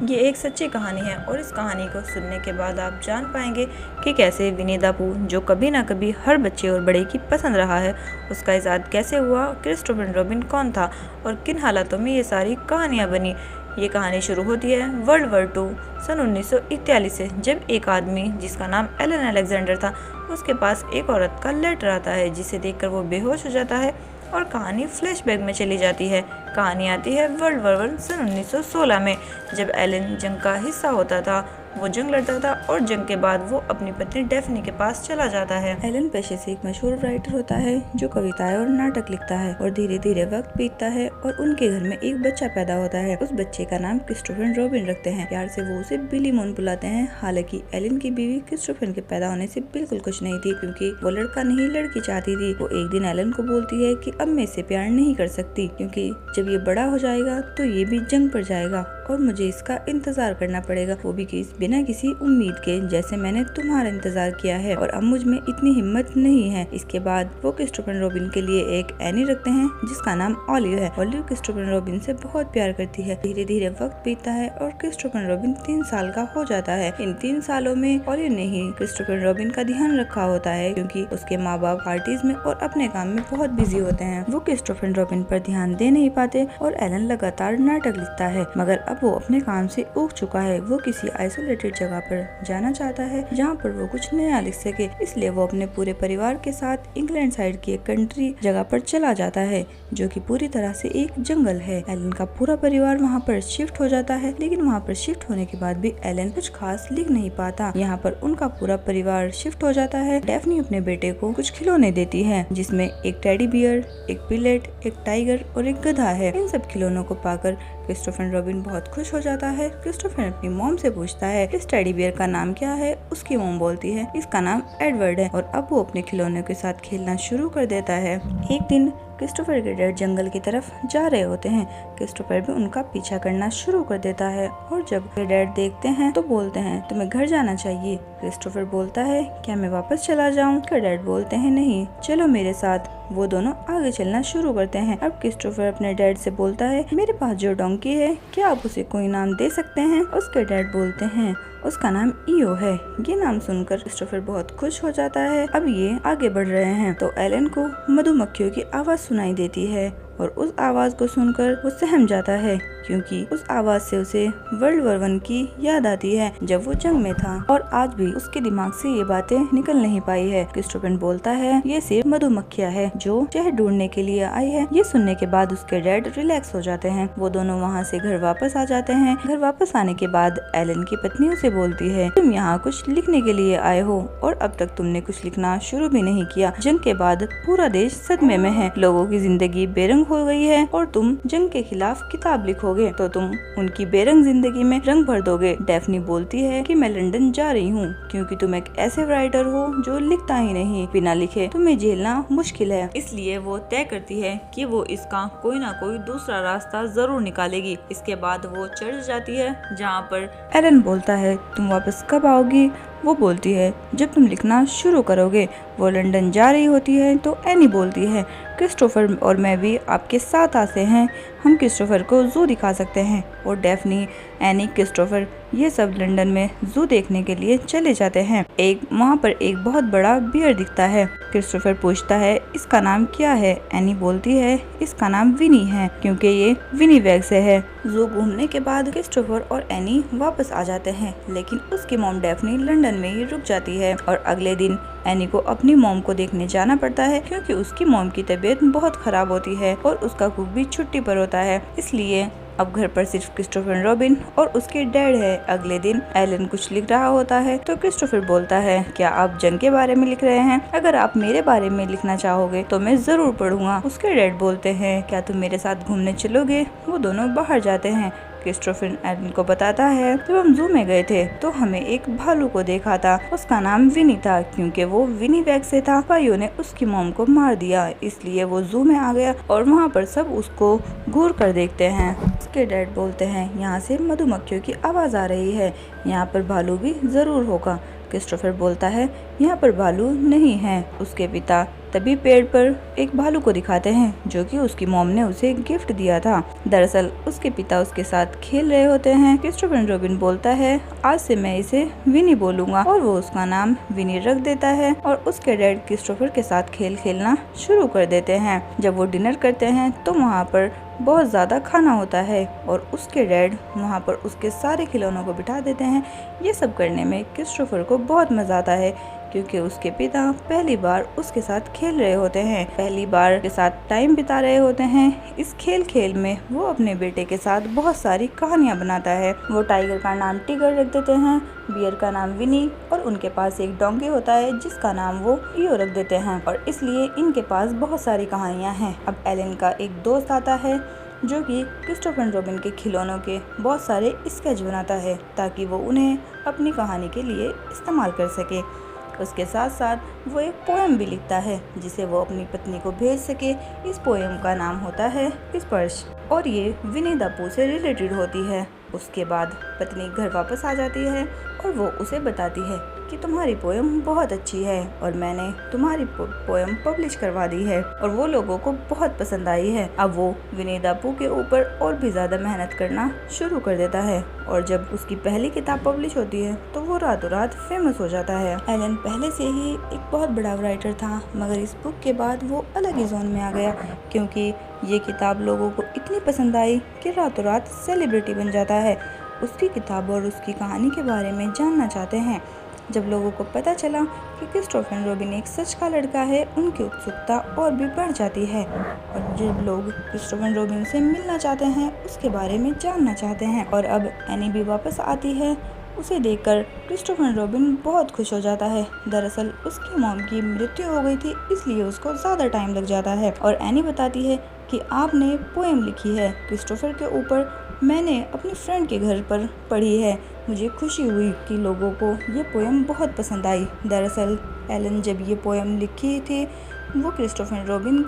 ये एक सच्ची कहानी है और इस कहानी को सुनने के बाद आप जान पाएंगे कि कैसे विनी द पूह, जो कभी ना कभी हर बच्चे और बड़े की पसंद रहा है, उसका इजाद कैसे हुआ, क्रिस्टोफर रॉबिन कौन था और किन हालातों में ये सारी कहानियाँ बनी। ये कहानी शुरू होती है वर्ल्ड वॉर 2 सन 1941 से, जब एक आदमी जिसका नाम एलन अलेक्जेंडर था, उसके पास एक औरत का लेटर आता है जिसे देखकर वो बेहोश हो जाता है और कहानी फ्लैशबैक में चली जाती है। कहानी आती है वर्ल्ड वॉर 1 सन 1916 में, जब एलन जंग का हिस्सा होता था। वो जंग लड़ता था और जंग के बाद वो अपनी पत्नी डेफनी के पास चला जाता है। एलन पेशे से एक मशहूर राइटर होता है जो कविताएं और नाटक लिखता है और धीरे धीरे वक्त बीतता है और उनके घर में एक बच्चा पैदा होता है। उस बच्चे का नाम क्रिस्टोफर रॉबिन रखते हैं। प्यार से वो उसे बिली मून बुलाते हैं। हालांकि एलन की बीवी क्रिस्टोफर के पैदा होने से बिल्कुल खुश नहीं थी, क्योंकि वो लड़का नहीं लड़की चाहती थी। वो एक दिन एलन को बोलती है कि अब मैं इससे प्यार नहीं कर सकती, क्योंकि जब ये बड़ा हो जाएगा तो ये भी जंग पर जाएगा और मुझे इसका इंतजार करना पड़ेगा, वो भी बिना किसी उम्मीद के, जैसे मैंने तुम्हारा इंतजार किया है और अब मुझ में इतनी हिम्मत नहीं है। इसके बाद वो क्रिस्टोफर रॉबिन के लिए एक एनी रखते हैं जिसका नाम ऑलिव है। ऑलिव क्रिस्टोफर रॉबिन से बहुत प्यार करती है। धीरे धीरे वक्त बीतता है और क्रिस्टोफर रॉबिन 3 साल का हो जाता है। इन 3 सालों में ऑलिव ने ही क्रिस्टोफर रॉबिन का ध्यान रखा होता है, क्योंकि उसके माँ बाप पार्टीज में और अपने काम में बहुत बिजी होते हैं। वो क्रिस्टोफर रॉबिन पर ध्यान दे नहीं पाते और एलन लगातार नाटक लिखता है, मगर अब वो अपने काम से ऊब चुका है। वो किसी आइसोलेटेड जगह पर जाना चाहता है जहाँ पर वो कुछ नया लिख सके, इसलिए वो अपने पूरे परिवार के साथ इंग्लैंड साइड की एक कंट्री जगह पर चला जाता है, जो कि पूरी तरह से एक जंगल है। एलन का पूरा परिवार वहाँ पर शिफ्ट हो जाता है, लेकिन वहाँ पर शिफ्ट होने के बाद भी एलन कुछ खास लिख नहीं पाता। यहाँ पर उनका पूरा परिवार शिफ्ट हो जाता है। डेफनी अपने बेटे को कुछ खिलौने देती है, जिसमें एक टेडी बियर, एक पिलेट, एक टाइगर और एक गधा है। इन सब खिलौनों को पाकर क्रिस्टोफर रॉबिन बहुत खुश हो जाता है। क्रिस्टोफर अपनी मॉम से पूछता है इस टेडी बियर का नाम क्या है। उसकी मॉम बोलती है इसका नाम एडवर्ड है, और अब वो अपने खिलौनों के साथ खेलना शुरू कर देता है। एक दिन क्रिस्टोफर के डैड जंगल की तरफ जा रहे होते हैं। क्रिस्टोफर भी उनका पीछा करना शुरू कर देता है, और जब वे डैड देखते हैं तो बोलते हैं तुम्हें घर जाना चाहिए। क्रिस्टोफर बोलता है क्या मैं वापस चला जाऊं? डैड बोलते हैं नहीं, चलो मेरे साथ। वो दोनों आगे चलना शुरू करते हैं। अब क्रिस्टोफर अपने डैड से बोलता है मेरे पास जो डोंकी है, क्या आप उसे कोई नाम दे सकते हैं? उसके डैड बोलते हैं उसका नाम ईओ है। ये नाम सुनकर क्रिस्टोफर बहुत खुश हो जाता है। अब ये आगे बढ़ रहे हैं तो एलन को मधुमक्खियों की आवाज सुनाई देती है, और उस आवाज को सुनकर वो सहम जाता है, क्योंकि उस आवाज से उसे वर्ल्ड वॉर 1 की याद आती है, जब वो जंग में था, और आज भी उसके दिमाग से ये बातें निकल नहीं पाई है। क्रिस्टोफर बोलता है ये सिर्फ मधुमक्खियां है जो शहद ढूंढने के लिए आई है। ये सुनने के बाद उसके डैड रिलैक्स हो जाते हैं। वो दोनों वहाँ से घर वापस आ जाते हैं। घर वापस आने के बाद एलन की पत्नी उसे बोलती है तुम यहाँ कुछ लिखने के लिए आए हो, और अब तक तुमने कुछ लिखना शुरू भी नहीं किया। जंग के बाद पूरा देश सदमे में है, लोगों की जिंदगी बेरंग हो गई है, और तुम जंग के खिलाफ किताब लिखोगे तो तुम उनकी बेरंग जिंदगी में रंग भर दोगे। डेफनी बोलती है कि मैं लंदन जा रही हूँ, क्योंकि तुम एक ऐसे राइटर हो जो लिखता ही नहीं, बिना लिखे तुम्हें झेलना मुश्किल है। इसलिए वो तय करती है कि वो इसका कोई ना कोई दूसरा रास्ता जरूर निकालेगी। इसके बाद वो चर्च जाती है, जहाँ पर एलन बोलता है तुम वापस कब आओगी? वो बोलती है जब तुम लिखना शुरू करोगे। वो लंदन जा रही होती है तो एनी बोलती है क्रिस्टोफर और मैं भी आपके साथ आते हैं, हम क्रिस्टोफर को जू दिखा सकते हैं। और डेफनी, एनी, क्रिस्टोफर ये सब लंदन में जू देखने के लिए चले जाते हैं। वहाँ पर एक बहुत बड़ा बियर दिखता है। क्रिस्टोफर पूछता है इसका नाम क्या है? एनी बोलती है इसका नाम विनी है, क्योंकि ये विनीवैग से है। जू घूमने के बाद क्रिस्टोफर और एनी वापस आ जाते हैं, लेकिन उसकी मॉम डेफनी लंदन में ही रुक जाती है, और अगले दिन एनी को अपनी मॉम को देखने जाना पड़ता है, क्योंकि उसकी मॉम की तबीयत बहुत खराब होती है और उसका कुक भी छुट्टी पर होता है। इसलिए अब घर पर सिर्फ क्रिस्टोफर रॉबिन और उसके डैड है। अगले दिन एलन कुछ लिख रहा होता है तो क्रिस्टोफर बोलता है क्या आप जंग के बारे में लिख रहे हैं? अगर आप मेरे बारे में लिखना चाहोगे तो मैं जरूर पढ़ूंगा। उसके डैड बोलते हैं क्या तुम मेरे साथ घूमने चलोगे? वो दोनों बाहर जाते हैं। क्रिस्टोफर एलन को बताता है जब हम जू में गए थे तो हमें एक भालू को देखा था, उसका नाम विनी था, क्योंकि वो विनीवैग से था। भाइयों ने उसकी मॉम को मार दिया, इसलिए वो जू में आ गया और वहाँ पर सब उसको घूर कर देखते हैं। उसके डैड बोलते हैं यहाँ से मधुमक्खियों की आवाज आ रही है, यहाँ पर भालू भी जरूर होगा। क्रिस्टोफर बोलता है यहाँ पर भालू नहीं है। उसके पिता तभी पेड़ पर एक भालू को दिखाते हैं जो कि उसकी मॉम ने उसे गिफ्ट दिया था। दरअसल उसके पिता उसके साथ खेल रहे होते हैं। क्रिस्टोफर रॉबिन बोलता है आज से मैं इसे विनी बोलूंगा और वो उसका नाम विनी रख देता है और उसके डैड क्रिस्टोफर के साथ खेल खेलना शुरू कर देते हैं। जब वो डिनर करते हैं तो वहाँ पर बहुत ज़्यादा खाना होता है और उसके डैड वहाँ पर उसके सारे खिलौनों को बिठा देते हैं। ये सब करने में क्रिस्टोफर को बहुत मजा आता है क्योंकि उसके पिता पहली बार उसके साथ खेल रहे होते हैं, पहली बार के साथ टाइम बिता रहे होते हैं। इस खेल में वो अपने बेटे के साथ बहुत सारी कहानियाँ बनाता है। वो टाइगर का नाम टिगर रख देते हैं, बियर का नाम विनी और उनके पास एक डोंगी होता है जिसका नाम वो इयो रख देते हैं और इसलिए इनके पास बहुत सारी कहानियाँ हैं। अब एलन का एक दोस्त आता है जो कि क्रिस्टोफर रॉबिन के खिलौनों के बहुत सारे स्केच बनाता है ताकि वो उन्हें अपनी कहानी के लिए इस्तेमाल कर सके। उसके साथ साथ वो एक पोएम भी लिखता है जिसे वो अपनी पत्नी को भेज सके। इस पोएम का नाम होता है स्पर्श और ये विनी द पूह से रिलेटेड होती है। उसके बाद पत्नी घर वापस आ जाती है और वो उसे बताती है कि तुम्हारी पोएम बहुत अच्छी है और मैंने तुम्हारी पोएम पब्लिश करवा दी है और वो लोगों को बहुत पसंद आई है। अब वो विनी द पूह के ऊपर और भी ज्यादा मेहनत करना शुरू कर देता है और जब उसकी पहली किताब पब्लिश होती है तो वो रातों रात फेमस हो जाता है। एलन पहले से ही एक बहुत बड़ा राइटर था मगर इस बुक के बाद वो अलग ही जोन में आ गया क्योंकि ये किताब लोगों को इतनी पसंद आई कि रातों रात सेलिब्रिटी बन जाता है। उसकी किताब और उसकी कहानी के बारे में जानना चाहते हैं। जब लोगों को पता चला कि क्रिस्टोफर रॉबिन एक सच का लड़का है, उनकी उत्सुकता और भी बढ़ जाती है और जब लोग क्रिस्टोफर रॉबिन से मिलना चाहते हैं, उसके बारे में जानना चाहते हैं। और अब एनी भी वापस आती है। उसे देखकर क्रिस्टोफर रॉबिन बहुत खुश हो जाता है। दरअसल उसकी मॉम की मृत्यु हो गई थी इसलिए उसको ज़्यादा टाइम लग जाता है और एनी बताती है कि आपने पोएम लिखी है क्रिस्टोफर के ऊपर, मैंने अपनी फ्रेंड के घर पर पढ़ी है। मुझे खुशी हुई कि लोगों को ये पोएम बहुत पसंद आई। दरअसल एलन जब ये पोएम लिखी थी वो क्रिस्टोफर रॉबिन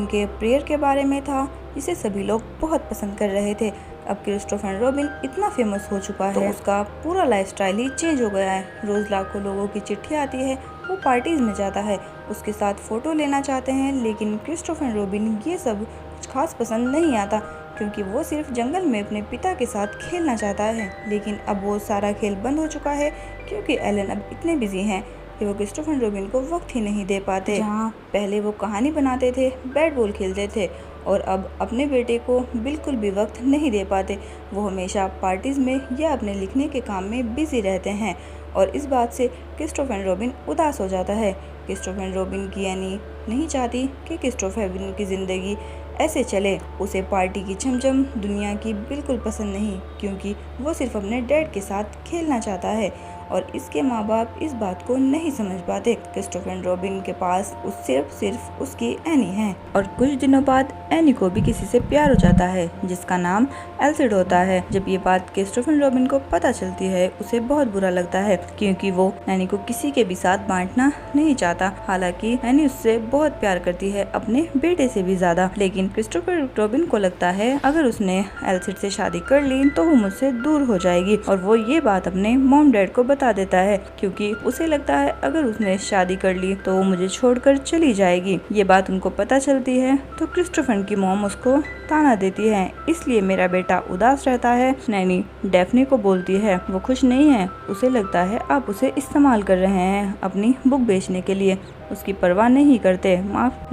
के प्रेयर के बारे में था जिसे सभी लोग बहुत पसंद कर रहे थे। अब क्रिस्टोफर रॉबिन इतना फेमस हो चुका है तो उसका पूरा लाइफस्टाइल ही चेंज हो गया है। रोज लाखों लोगों की चिट्ठी आती है, वो पार्टीज में जाता है, उसके साथ फोटो लेना चाहते हैं लेकिन क्रिस्टोफर रॉबिन ये सब कुछ खास पसंद नहीं आता क्योंकि वो सिर्फ जंगल में अपने पिता के साथ खेलना चाहता है। लेकिन अब वो सारा खेल बंद हो चुका है क्योंकि एलन अब इतने बिजी हैं कि वो क्रिस्टोफर रॉबिन को वक्त ही नहीं दे पाते। जहाँ पहले वो कहानी बनाते थे, बैट बॉल खेलते थे और अब अपने बेटे को बिल्कुल भी वक्त नहीं दे पाते। वो हमेशा पार्टीज में या अपने लिखने के काम में बिजी रहते हैं और इस बात से क्रिस्टोफर रॉबिन उदास हो जाता है। क्रिस्टोफर रॉबिन की एनी नहीं चाहती कि क्रिस्टोफर रॉबिन की ज़िंदगी ऐसे चले। उसे पार्टी की छमछम दुनिया की बिल्कुल पसंद नहीं क्योंकि वो सिर्फ अपने डैड के साथ खेलना चाहता है और इसके माँ बाप इस बात को नहीं समझ पाते। क्रिस्टोफर रॉबिन के पास सिर्फ उसकी एनी है और कुछ दिनों बाद एनी को भी किसी से प्यार हो जाता है जिसका नाम एल्सिड होता है। जब ये बात क्रिस्टोफर रॉबिन को पता चलती है उसे बहुत बुरा लगता है क्योंकि वो एनी को किसी के भी साथ बांटना नहीं चाहता। हालांकि एनी उससे बहुत प्यार करती है, अपने बेटे से भी ज्यादा। लेकिन क्रिस्टोफर रॉबिन को लगता है अगर उसने एल्सिड से शादी कर ली तो वो मुझसे दूर हो जाएगी और वो ये बात अपने मॉम डैड को बता देता है क्योंकि उसे लगता है अगर उसने शादी कर ली तो वो मुझे छोड़कर चली जाएगी। ये बात उनको पता चलती है तो क्रिस्टोफर की मॉम उसको ताना देती है, इसलिए मेरा बेटा उदास रहता है। नैनी डेफनी को बोलती है वो खुश नहीं है, उसे लगता है आप उसे इस्तेमाल कर रहे हैं अपनी बुक बेचने के लिए, उसकी परवाह नहीं करते।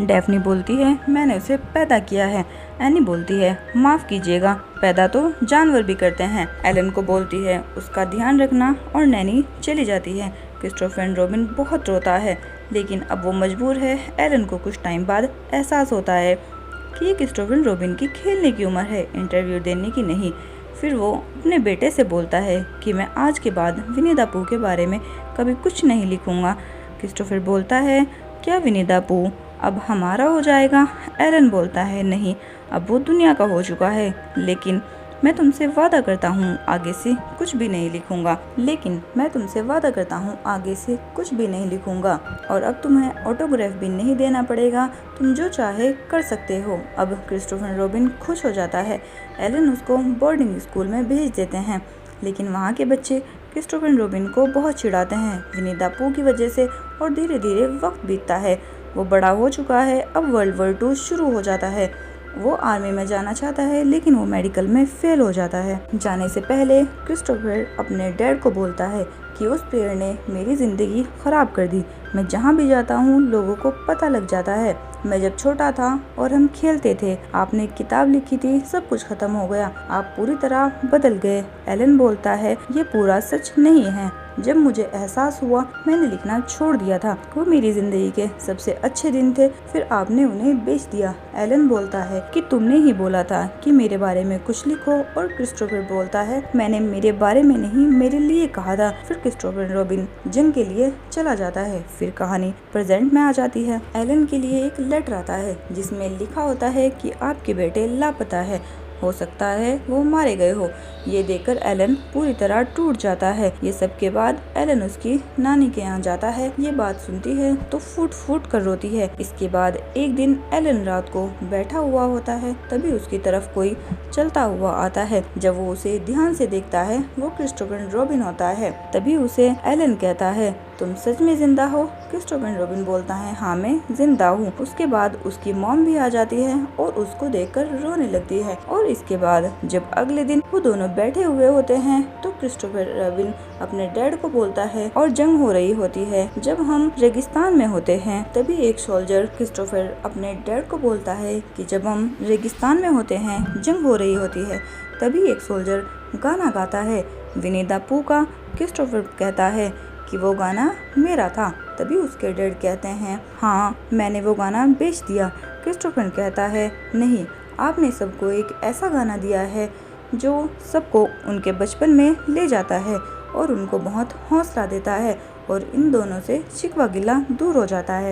डेफनी बोलती है मैंने उसे पैदा किया है। एनी बोलती है माफ कीजिएगा, पैदा तो जानवर भी करते हैं। एलन को बोलती है उसका ध्यान रखना और नैनी चली जाती है। क्रिस्टोफर रॉबिन बहुत रोता है लेकिन अब वो मजबूर है। एलन को कुछ टाइम बाद एहसास होता है कि ये क्रिस्टोफर रॉबिन की खेलने की उम्र है, इंटरव्यू देने की नहीं। फिर वो अपने बेटे से बोलता है कि मैं आज के बाद विनी द पूह के बारे में कभी कुछ नहीं लिखूंगा। क्रिस्टोफर बोलता है क्या विनी द पूह अब हमारा हो जाएगा? एलन बोलता है नहीं, अब वो दुनिया का हो चुका है। लेकिन मैं तुमसे वादा करता हूँ आगे से कुछ भी नहीं लिखूंगा, लेकिन मैं तुमसे वादा करता हूँ आगे से कुछ भी नहीं लिखूंगा, और अब तुम्हें ऑटोग्राफ भी नहीं देना पड़ेगा, तुम जो चाहे कर सकते हो। अब क्रिस्टोफर रॉबिन खुश हो जाता है। एलन उसको बोर्डिंग स्कूल में भेज देते हैं, लेकिन वहाँ के बच्चे क्रिस्टोफर रॉबिन को बहुत चिढ़ाते हैं विनी द पूह की वजह से, और धीरे धीरे वक्त बीतता है। वो बड़ा हो चुका है। अब वर्ल्ड वॉर 2 शुरू हो जाता है। वो आर्मी में जाना चाहता है, लेकिन वो मेडिकल में फेल हो जाता है। जाने से पहले क्रिस्टोफर अपने डैड को बोलता है कि उस पेड़ ने मेरी ज़िंदगी ख़राब कर दी। मैं जहाँ भी जाता हूँ लोगों को पता लग जाता है। मैं जब छोटा था और हम खेलते थे, आपने एक किताब लिखी थी, सब कुछ खत्म हो गया, आप पूरी तरह बदल गए। एलन बोलता है ये पूरा सच नहीं है। जब मुझे एहसास हुआ मैंने लिखना छोड़ दिया था। वो मेरी जिंदगी के सबसे अच्छे दिन थे, फिर आपने उन्हें बेच दिया। एलन बोलता है कि तुमने ही बोला था कि मेरे बारे में कुछ लिखो, और क्रिस्टोफर बोलता है मैंने मेरे बारे में नहीं, मेरे लिए कहा था। फिर क्रिस्टोफर रॉबिन जंग के लिए चला जाता है। फिर कहानी प्रेजेंट में आ जाती है। एलन के लिए एक लेटर आता है जिसमें लिखा होता है कि आपके बेटे लापता है, हो सकता है वो मारे गए हो। ये देखकर एलन पूरी तरह टूट जाता है। ये सब के बाद एलन उसकी नानी के यहाँ जाता है। ये बात सुनती है तो फूट फूट कर रोती है। इसके बाद एक दिन एलन रात को बैठा हुआ होता है, तभी उसकी तरफ कोई चलता हुआ आता है। जब वो उसे ध्यान से देखता है वो क्रिस्टोफर रॉबिन होता है। तभी उसे एलन कहता है तुम सच में जिंदा हो? क्रिस्टोफर रॉबिन बोलता है हाँ मैं जिंदा हूँ। उसके बाद उसकी मॉम भी आ जाती है और उसको देखकर रोने लगती है। और इसके बाद जब अगले दिन वो दोनों बैठे हुए होते हैं तो क्रिस्टोफर रॉबिन अपने डैड को बोलता है और जंग हो रही होती है। जब हम रेगिस्तान में होते हैं तभी एक सोल्जर क्रिस्टोफर अपने डैड को बोलता है कि जब हम रेगिस्तान में होते हैं, जंग हो रही होती है, तभी एक सोल्जर गाना गाता है विनी द पूह का। क्रिस्टोफर कहता है कि वो गाना मेरा था। तभी उसके डैड कहते हैं हाँ मैंने वो गाना बेच दिया। क्रिस्टोफर कहता है नहीं, आपने सबको एक ऐसा गाना दिया है जो सबको उनके बचपन में ले जाता है और उनको बहुत हौसला देता है, और इन दोनों से शिकवा गिला दूर हो जाता है।